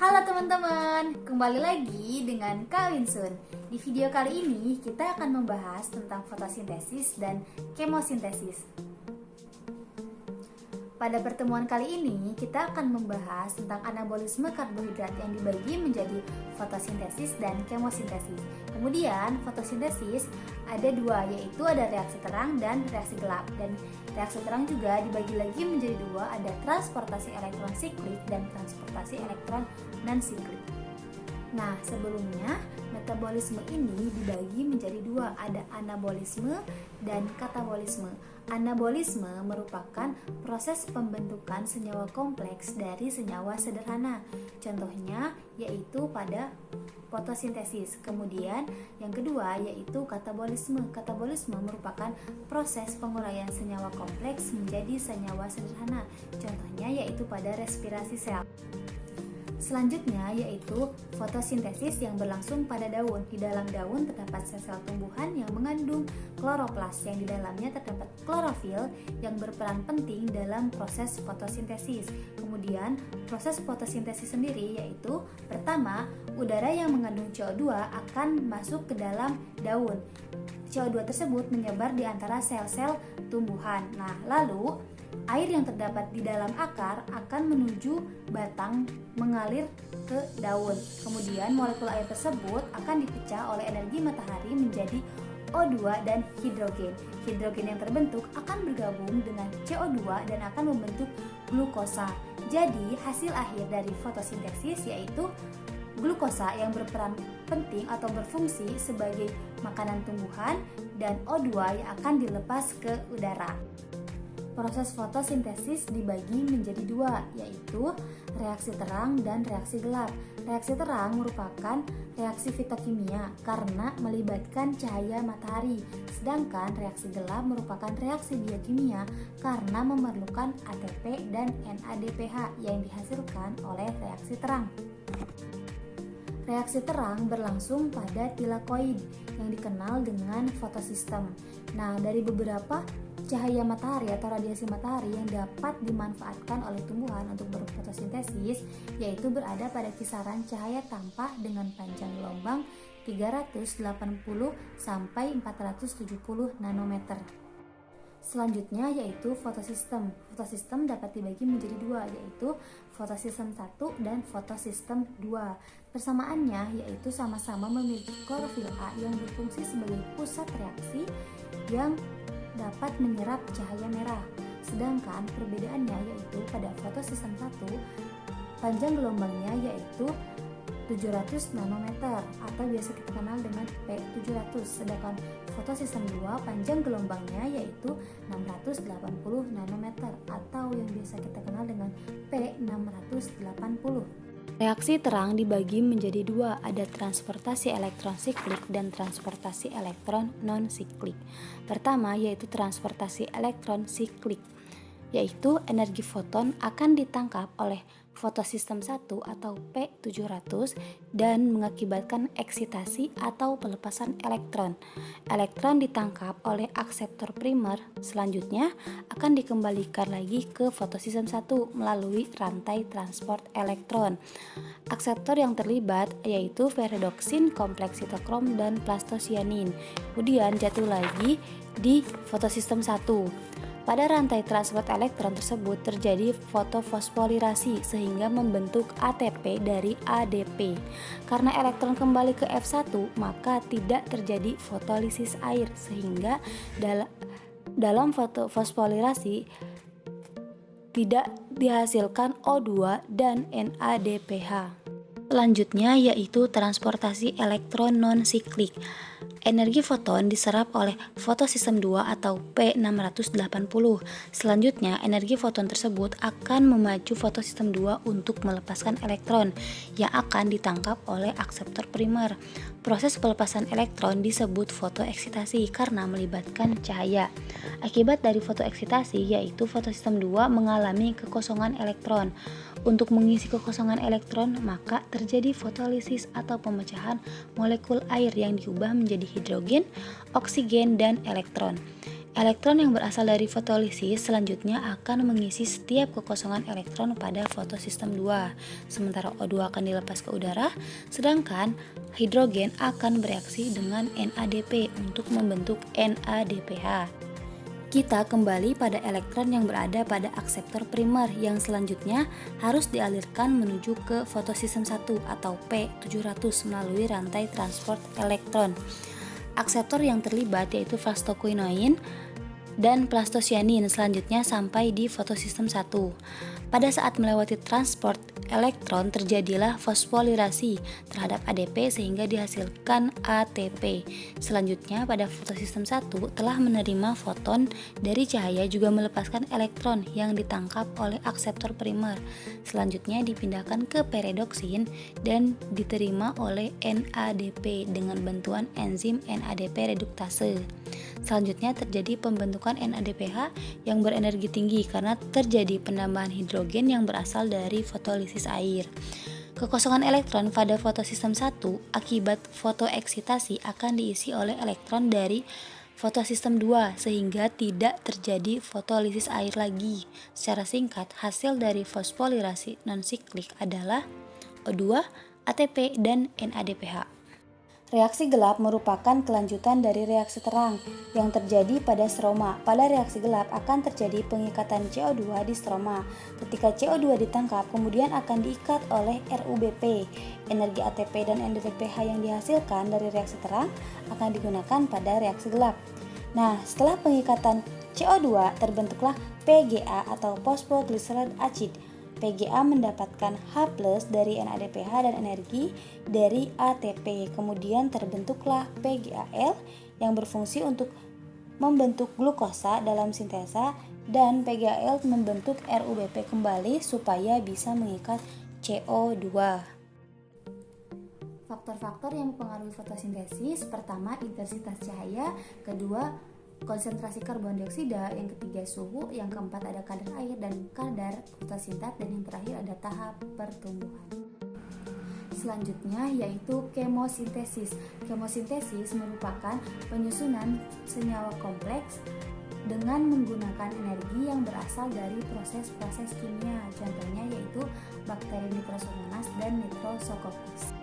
Halo teman-teman, kembali lagi dengan Kak Winsun. Di video kali ini kita akan membahas tentang fotosintesis dan kemosintesis. Pada pertemuan kali ini, kita akan membahas tentang anabolisme karbohidrat yang dibagi menjadi fotosintesis dan kemosintesis. Kemudian, fotosintesis ada dua, yaitu ada reaksi terang dan reaksi gelap. Dan reaksi terang juga dibagi lagi menjadi dua, ada transportasi elektron siklik dan transportasi elektron non-siklik. Nah, sebelumnya metabolisme ini dibagi menjadi dua, ada anabolisme dan katabolisme. Anabolisme merupakan proses pembentukan senyawa kompleks dari senyawa sederhana. Contohnya yaitu pada fotosintesis. Kemudian yang kedua yaitu katabolisme. Katabolisme merupakan proses penguraian senyawa kompleks menjadi senyawa sederhana. Contohnya yaitu pada respirasi sel. Selanjutnya yaitu fotosintesis yang berlangsung pada daun. Di dalam daun terdapat sel-sel tumbuhan yang mengandung kloroplas, yang di dalamnya terdapat klorofil yang berperan penting dalam proses fotosintesis. Kemudian proses fotosintesis sendiri yaitu pertama, udara yang mengandung CO2 akan masuk ke dalam daun. CO2 tersebut menyebar di antara sel-sel tumbuhan. Nah, lalu air yang terdapat di dalam akar akan menuju batang mengalir ke daun. Kemudian molekul air tersebut akan dipecah oleh energi matahari menjadi O2 dan hidrogen. Hidrogen yang terbentuk akan bergabung dengan CO2 dan akan membentuk glukosa. Jadi hasil akhir dari fotosintesis yaitu glukosa yang berperan penting atau berfungsi sebagai makanan tumbuhan dan O2 yang akan dilepas ke udara. Proses fotosintesis dibagi menjadi dua, yaitu reaksi terang dan reaksi gelap. Reaksi terang merupakan reaksi fitokimia karena melibatkan cahaya matahari, sedangkan reaksi gelap merupakan reaksi biokimia karena memerlukan ATP dan NADPH yang dihasilkan oleh reaksi terang. Reaksi terang berlangsung pada tilakoid yang dikenal dengan fotosistem. Nah, dari beberapa cahaya matahari atau radiasi matahari yang dapat dimanfaatkan oleh tumbuhan untuk berfotosintesis yaitu berada pada kisaran cahaya tampah dengan panjang gelombang 380 sampai 470 nanometer. Selanjutnya yaitu fotosistem. Fotosistem dapat dibagi menjadi dua, yaitu fotosistem 1 dan fotosistem 2. Persamaannya yaitu sama-sama memiliki klorofil A yang berfungsi sebagai pusat reaksi yang dapat menyerap cahaya merah. Sedangkan perbedaannya yaitu pada fotosistem 1 panjang gelombangnya yaitu 700 nanometer atau biasa kita kenal dengan P700, sedangkan fotosistem 2 panjang gelombangnya yaitu 680 nanometer atau yang biasa kita kenal dengan P680. Reaksi terang dibagi menjadi dua, ada transportasi elektron siklik dan transportasi elektron non-siklik. Pertama yaitu transportasi elektron siklik, yaitu energi foton akan ditangkap oleh fotosistem 1 atau P700 dan mengakibatkan eksitasi atau pelepasan elektron. Elektron ditangkap oleh akseptor primer, selanjutnya akan dikembalikan lagi ke fotosistem 1 melalui rantai transport elektron. Akseptor yang terlibat yaitu peridoksin, kompleks sitokrom, dan plastosianin. Kemudian jatuh lagi di fotosistem 1. Pada rantai transport elektron tersebut terjadi fotofosforilasi sehingga membentuk ATP dari ADP. Karena elektron kembali ke F1, maka tidak terjadi fotolisis air sehingga dalam fotofosforilasi tidak dihasilkan O2 dan NADPH. Selanjutnya yaitu transportasi elektron non-siklik. Energi foton diserap oleh fotosistem 2 atau P680. Selanjutnya, energi foton tersebut akan memacu fotosistem 2 untuk melepaskan elektron yang akan ditangkap oleh akseptor primer. Proses pelepasan elektron disebut fotoeksitasi karena melibatkan cahaya. Akibat dari fotoeksitasi yaitu fotosistem 2 mengalami kekosongan elektron. Untuk mengisi kekosongan elektron, maka terjadi fotolisis atau pemecahan molekul air yang diubah menjadi hidrogen, oksigen, dan elektron. Elektron yang berasal dari fotolisis selanjutnya akan mengisi setiap kekosongan elektron pada fotosistem 2. Sementara O2 akan dilepas ke udara, sedangkan hidrogen akan bereaksi dengan NADP untuk membentuk NADPH. Kita kembali pada elektron yang berada pada akseptor primer yang selanjutnya harus dialirkan menuju ke fotosistem 1 atau P700 melalui rantai transport elektron. Akseptor yang terlibat yaitu fluoxetinoin dan plastocyanin selanjutnya sampai di fotosistem 1. Pada saat melewati transport elektron terjadilah fosfolirasi terhadap ADP sehingga dihasilkan ATP. Selanjutnya pada fotosistem 1 telah menerima foton dari cahaya juga melepaskan elektron yang ditangkap oleh akseptor primer. Selanjutnya dipindahkan ke peredoksin dan diterima oleh NADP dengan bantuan enzim NADP reduktase. Selanjutnya terjadi pembentukan NADPH yang berenergi tinggi karena terjadi penambahan hidrogen yang berasal dari fotolisis air. Kekosongan elektron pada fotosistem 1 akibat fotoeksitasi akan diisi oleh elektron dari fotosistem 2 sehingga tidak terjadi fotolisis air lagi. Secara singkat, hasil dari fosfolirasi non-siklik adalah O2, ATP, dan NADPH. Reaksi gelap merupakan kelanjutan dari reaksi terang yang terjadi pada stroma. Pada reaksi gelap akan terjadi pengikatan CO2 di stroma. Ketika CO2 ditangkap, kemudian akan diikat oleh RUBP. Energi ATP dan NADPH yang dihasilkan dari reaksi terang akan digunakan pada reaksi gelap. Nah, setelah pengikatan CO2 terbentuklah PGA atau phosphoglyceride acid. PGA mendapatkan H+ dari NADPH dan energi dari ATP. Kemudian terbentuklah PGAL yang berfungsi untuk membentuk glukosa dalam sintesa dan PGAL membentuk RUBP kembali supaya bisa mengikat CO2. Faktor-faktor yang mempengaruhi fotosintesis: pertama, intensitas cahaya; kedua, konsentrasi karbon dioksida; yang ketiga, suhu; yang keempat, ada kadar air dan kadar fotosintat; dan yang terakhir ada tahap pertumbuhan. Selanjutnya yaitu kemosintesis. Kemosintesis merupakan penyusunan senyawa kompleks dengan menggunakan energi yang berasal dari proses-proses kimia. Contohnya yaitu bakteri Nitrosomonas dan Nitrosococcus.